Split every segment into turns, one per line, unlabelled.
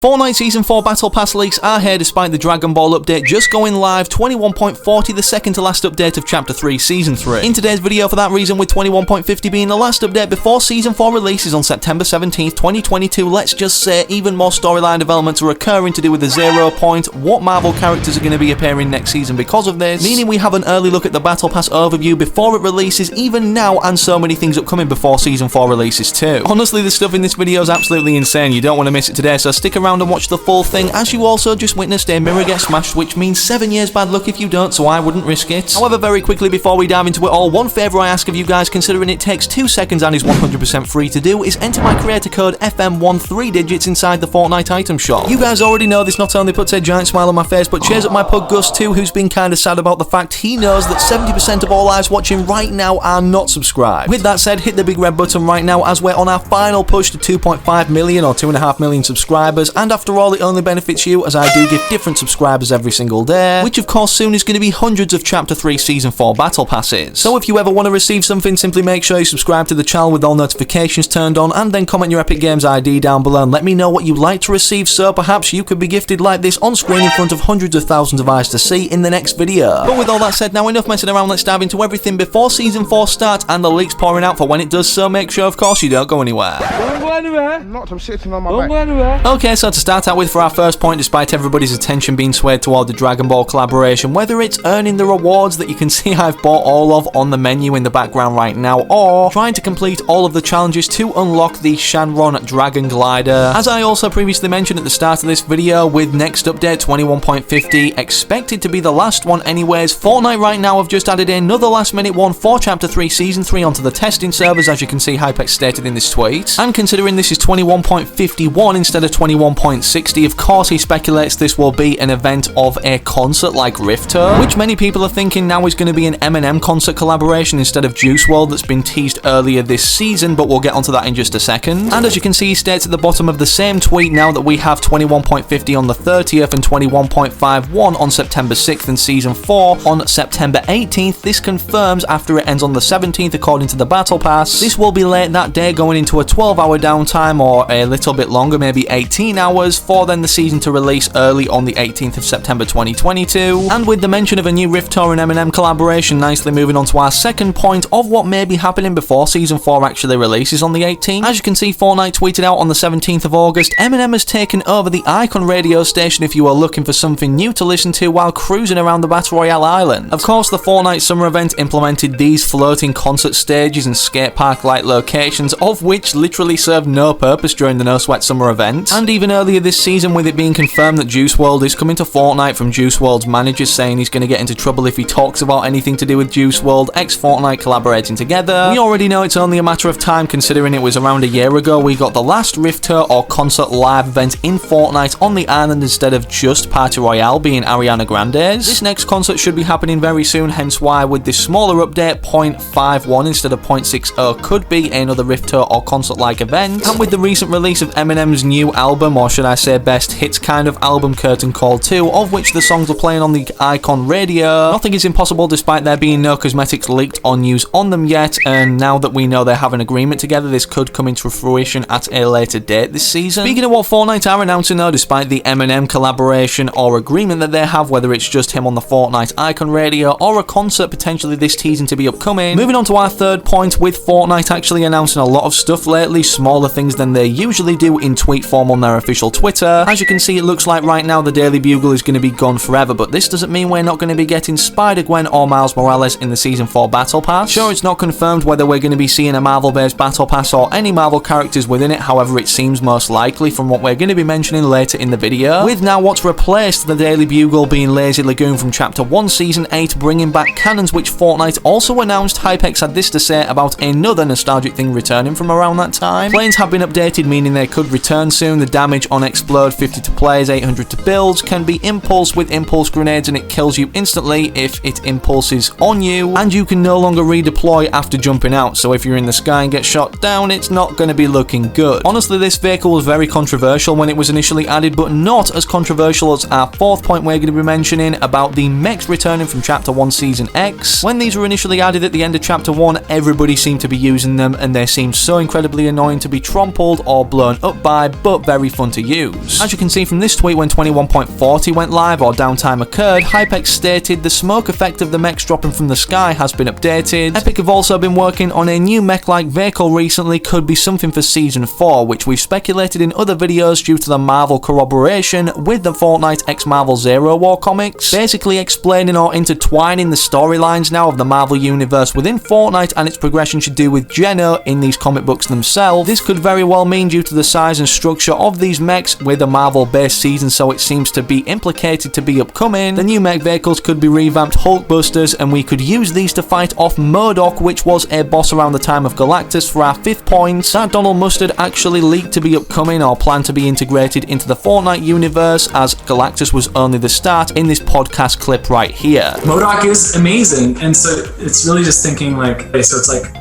Fortnite Season 4 Battle Pass leaks are here despite the Dragon Ball update just going live 21.40, the second to last update of Chapter 3 Season 3. In today's video for that reason, with 21.50 being the last update before Season 4 releases on September 17th, 2022, let's just say even more storyline developments are occurring to do with the 0 point, what Marvel characters are going to be appearing next season because of this, meaning we have an early look at the Battle Pass overview before it releases even now, and so many things upcoming before Season 4 releases too. Honestly, the stuff in this video is absolutely insane, you don't want to miss it today, so stick around and watch the full thing, as you also just witnessed a mirror get smashed, which means 7 years bad luck if you don't, so I wouldn't risk it. However, very quickly before we dive into it all, one favour I ask of you guys, considering it takes 2 seconds and is 100% free to do, is enter my creator code FM1 3 digits inside the Fortnite item shop. You guys already know this not only puts a giant smile on my face, but cheers up my pug Gus too, who's been kinda sad about the fact he knows that 70% of all eyes watching right now are not subscribed. With that said, hit the big red button right now as we're on our final push to 2.5 million or 2.5 million subscribers, and after all, it only benefits you as I do give different subscribers every single day, which of course soon is going to be hundreds of Chapter 3 Season 4 Battle Passes. So if you ever want to receive something, simply make sure you subscribe to the channel with all notifications turned on, and then comment your Epic Games ID down below and let me know what you'd like to receive, so perhaps you could be gifted like this on screen in front of hundreds of thousands of eyes to see in the next video. But with all that said, now enough messing around, let's dive into everything before Season 4 starts and the leaks pouring out for when it does, so make sure of course you don't go anywhere.
Don't go anywhere.
I'm sitting on my
Don't
back.
go anywhere.
Okay, so to start out with, for our first point, despite everybody's attention being swayed toward the Dragon Ball collaboration, whether it's earning the rewards that you can see I've bought all of on the menu in the background right now, or trying to complete all of the challenges to unlock the Shanron Dragon Glider. As I also previously mentioned at the start of this video, with next update 21.50 expected to be the last one anyways, Fortnite right now have just added another last minute one for Chapter 3 Season 3 onto the testing servers, as you can see Hypex stated in this tweet. And considering this is 21.51 instead of 21.60, of course he speculates this will be an event of a concert like Rift Tour, which many people are thinking now is going to be an Eminem concert collaboration instead of Juice WRLD that's been teased earlier this season, but we'll get onto that in just a second. And as you can see, he states at the bottom of the same tweet now that we have 21.50 on the 30th and 21.51 on September 6th and Season 4 on September 18th. This confirms after it ends on the 17th according to the Battle Pass. This will be late that day, going into a 12-hour downtime or a little bit longer, maybe 18 hours, for then the season to release early on the 18th of September 2022. And with the mention of a new Rift Tour and Eminem collaboration, nicely moving on to our second point of what may be happening before Season 4 actually releases on the 18th. As you can see, Fortnite tweeted out on the 17th of August, Eminem has taken over the Icon radio station if you are looking for something new to listen to while cruising around the Battle Royale island. Of course, the Fortnite summer event implemented these floating concert stages and skate park-like locations, of which literally served no purpose during the No Sweat summer event. And even earlier this season, with it being confirmed that Juice WRLD is coming to Fortnite from Juice WRLD's managers saying he's going to get into trouble if he talks about anything to do with Juice WRLD X Fortnite collaborating together. We already know it's only a matter of time, considering it was around a year ago we got the last Rift Tour or concert live event in Fortnite on the island instead of just Party Royale being Ariana Grande's. This next concert should be happening very soon, hence why with this smaller update, 0.51 instead of 0.60 could be another Rift Tour or concert-like event. And with the recent release of Eminem's new album, or should I say best hits kind of album, Curtain Call 2, of which the songs are playing on the Icon radio, nothing is impossible despite there being no cosmetics leaked or news on them yet, and now that we know they have an agreement together, this could come into fruition at a later date this season. Speaking of what Fortnite are announcing though, despite the Eminem collaboration or agreement that they have, whether it's just him on the Fortnite Icon radio or a concert potentially this teasing to be upcoming, moving on to our third point, with Fortnite actually announcing a lot of stuff lately, smaller things than they usually do in tweet form on their official Twitter. As you can see, it looks like right now the Daily Bugle is going to be gone forever, but this doesn't mean we're not going to be getting Spider-Gwen or Miles Morales in the Season 4 Battle Pass. Sure, it's not confirmed whether we're going to be seeing a Marvel-based Battle Pass or any Marvel characters within it, however it seems most likely from what we're going to be mentioning later in the video, with now what's replaced the Daily Bugle being Lazy Lagoon from Chapter 1 Season 8, bringing back cannons, which Fortnite also announced. Hypex had this to say about another nostalgic thing returning from around that time. Planes have been updated, meaning they could return soon. The damage on Explode, 50 to players, 800 to builds, can be impulsed with impulse grenades, and it kills you instantly if it impulses on you, and you can no longer redeploy after jumping out, so if you're in the sky and get shot down, it's not going to be looking good. Honestly, this vehicle was very controversial when it was initially added, but not as controversial as our fourth point we're going to be mentioning about the mechs returning from Chapter 1 Season X. When these were initially added at the end of Chapter 1, everybody seemed to be using them, and they seemed so incredibly annoying to be trampled or blown up by, but very fun fun to use. As you can see from this tweet, when 21.40 went live or downtime occurred, Hypex stated the smoke effect of the mechs dropping from the sky has been updated. Epic have also been working on a new mech-like vehicle recently, could be something for Season 4, which we've speculated in other videos due to the Marvel corroboration with the Fortnite X Marvel Zero War comics, basically explaining or intertwining the storylines now of the Marvel universe within Fortnite and its progression should do with Geno in these comic books themselves. This could very well mean, due to the size and structure of these mechs with a Marvel-based season, so it seems to be implicated to be upcoming, the new mech vehicles could be revamped Hulkbusters, and we could use these to fight off MODOK, which was a boss around the time of Galactus for our 5th point. That Donald Mustard actually leaked to be upcoming or planned to be integrated into the Fortnite universe, as Galactus was only the start in this podcast clip right here.
MODOK is amazing, and so it's really just thinking like, okay, so it's like,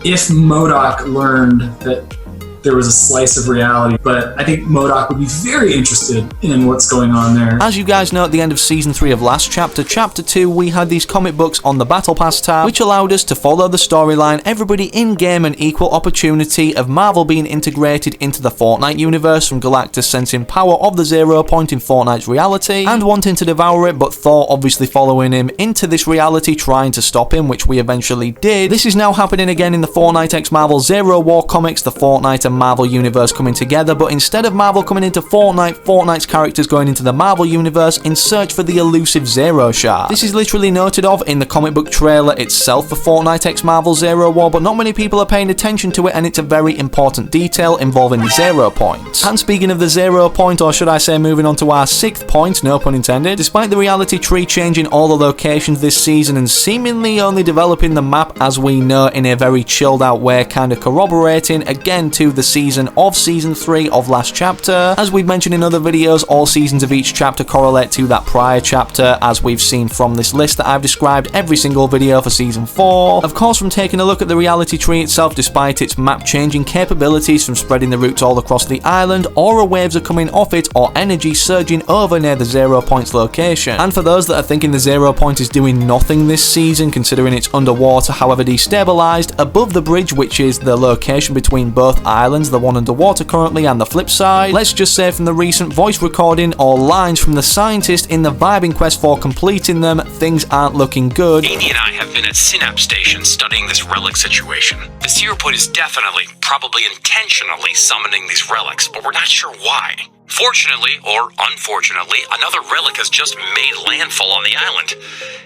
if MODOK learned that there was a slice of reality, but I think MODOK would be very interested in what's going on there.
As you guys know, at the end of Season 3 of last chapter, Chapter 2, we had these comic books on the Battle Pass tab, which allowed us to follow the storyline, everybody in-game, an equal opportunity of Marvel being integrated into the Fortnite universe, from Galactus sensing power of the Zero Point in Fortnite's reality, and wanting to devour it, but Thor obviously following him into this reality, trying to stop him, which we eventually did. This is now happening again in the Fortnite X Marvel Zero War comics, the Fortnite and Marvel universe coming together, but instead of Marvel coming into Fortnite, Fortnite's characters going into the Marvel universe in search for the elusive Zero Shard. This is literally noted of in the comic book trailer itself for Fortnite X Marvel Zero War, but not many people are paying attention to it, and it's a very important detail involving the Zero Point. And speaking of the Zero Point, or should I say moving on to our 6th point, no pun intended, despite the reality tree changing all the locations this season and seemingly only developing the map as we know in a very chilled out way, kind of corroborating again to the season of Season 3 of last chapter. As we've mentioned in other videos, all seasons of each chapter correlate to that prior chapter, as we've seen from this list that I've described every single video for Season 4. Of course, from taking a look at the reality tree itself, despite its map changing capabilities from spreading the routes all across the island, aura waves are coming off it or energy surging over near the Zero Point's location. And for those that are thinking the Zero Point is doing nothing this season, considering it's underwater, however destabilized, above the bridge, which is the location between both islands, the one underwater currently and the flip side, let's just say from the recent voice recording or lines from the scientist in the vibing quest for completing them, things aren't looking good.
Amy and I have been at Synapse Station studying this relic situation. The Zero Point is definitely, probably intentionally summoning these relics, but we're not sure why. Fortunately, or unfortunately, another relic has just made landfall on the island.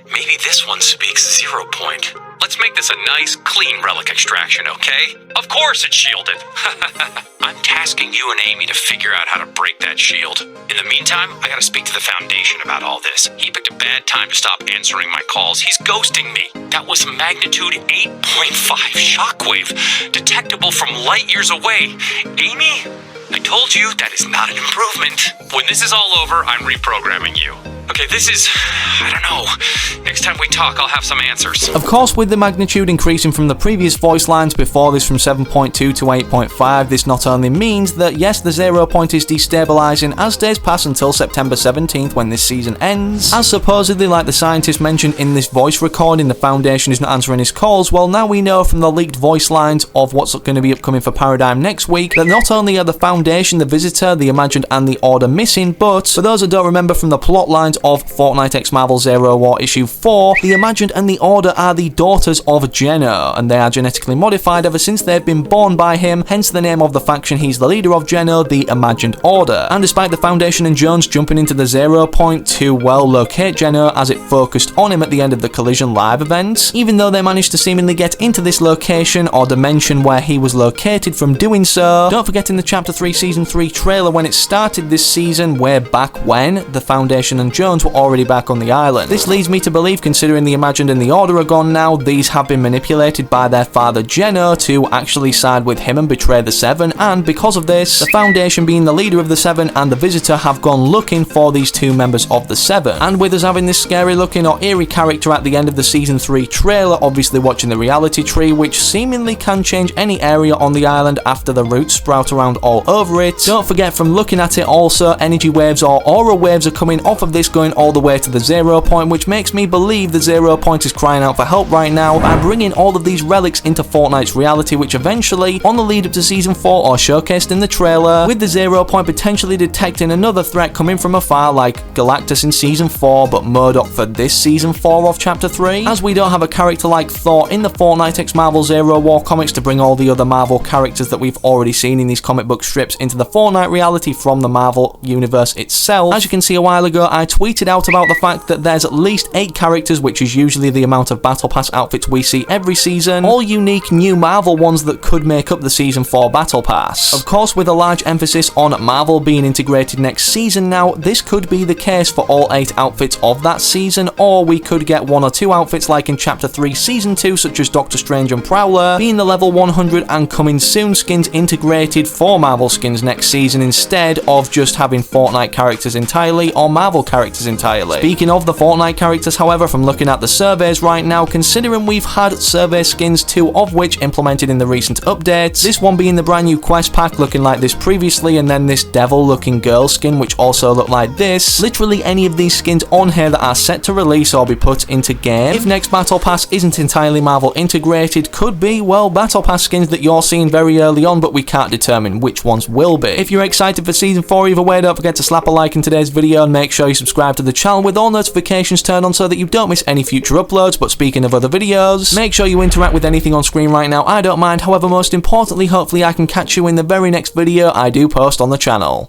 Maybe this one speaks Zero Point. Let's make this a nice, clean relic extraction, okay? Of course it's shielded! I'm tasking you and Amy to figure out how to break that shield. In the meantime, I gotta speak to the Foundation about all this. He picked a bad time to stop answering my calls. He's ghosting me. That was a magnitude 8.5 shockwave, detectable from light years away. Amy? I told you that is not an improvement. When this is all over, I'm reprogramming you. Okay, this is, I don't know. Next time we talk, I'll have some answers.
Of course, with the magnitude increasing from the previous voice lines before this from 7.2 to 8.5, this not only means that yes, the Zero Point is destabilizing as days pass until September 17th when this season ends. As supposedly, like the scientist mentioned in this voice recording, the Foundation is not answering his calls. Well, now we know from the leaked voice lines of what's going to be upcoming for Paradigm next week that not only are the Foundation, the Visitor, the Imagined and the Order missing, but for those that don't remember from the plot lines of Fortnite X Marvel Zero War issue 4, the Imagined and the Order are the daughters of Geno, and they are genetically modified ever since they've been born by him, hence the name of the faction he's the leader of, Geno, the Imagined Order. And despite the Foundation and Jones jumping into the Zero Point to, well, locate Geno as it focused on him at the end of the Collision Live event, even though they managed to seemingly get into this location or dimension where he was located from doing so, don't forget in the Chapter 3 Season 3 trailer when it started this season, way back when, the Foundation and Jones were already back on the island. This leads me to believe, considering the Imagined and the Order are gone now, these have been manipulated by their father Geno to actually side with him and betray the Seven, and because of this, the Foundation being the leader of the Seven and the Visitor have gone looking for these two members of the Seven. And with us having this scary looking or eerie character at the end of the Season 3 trailer, obviously watching the reality tree, which seemingly can change any area on the island after the roots sprout around all over it. Don't forget, from looking at it also, energy waves or aura waves are coming off of this, going all the way to the 0 point, which makes me believe the 0 point is crying out for help right now by bringing all of these relics into Fortnite's reality, which eventually, on the lead up to Season 4 or showcased in the trailer, with the 0 point potentially detecting another threat coming from afar like Galactus in Season 4, but MODOK for this Season 4 of Chapter 3, as we don't have a character like Thor in the Fortnite X Marvel Zero War comics to bring all the other Marvel characters that we've already seen in these comic book strips into the Fortnite reality from the Marvel universe itself. As you can see, a while ago I tweeted out about the fact that there's at least 8 characters, which is usually the amount of Battle Pass outfits we see every season, all unique new Marvel ones that could make up the Season 4 Battle Pass. Of course, with a large emphasis on Marvel being integrated next season now, this could be the case for all 8 outfits of that season, or we could get 1 or 2 outfits like in Chapter 3 Season 2, such as Doctor Strange and Prowler, being the level 100 and coming soon skins integrated for Marvel skins next season instead of just having Fortnite characters entirely or Marvel characters entirely. Speaking of the Fortnite characters, however, from looking at the surveys right now, considering we've had survey skins, 2 of which implemented in the recent updates, this one being the brand new quest pack looking like this previously, and then this devil looking girl skin which also looked like this, literally any of these skins on here that are set to release or be put into game, if next Battle Pass isn't entirely Marvel integrated, could be, well, Battle Pass skins that you're seeing very early on, but we can't determine which ones will be. If you're excited for Season 4 either way, don't forget to slap a like in today's video and make sure you subscribe to the channel with all notifications turned on so that you don't miss any future uploads. But speaking of other videos, make sure you interact with anything on screen right now, I don't mind. However, most importantly, hopefully I can catch you in the very next video I do post on the channel.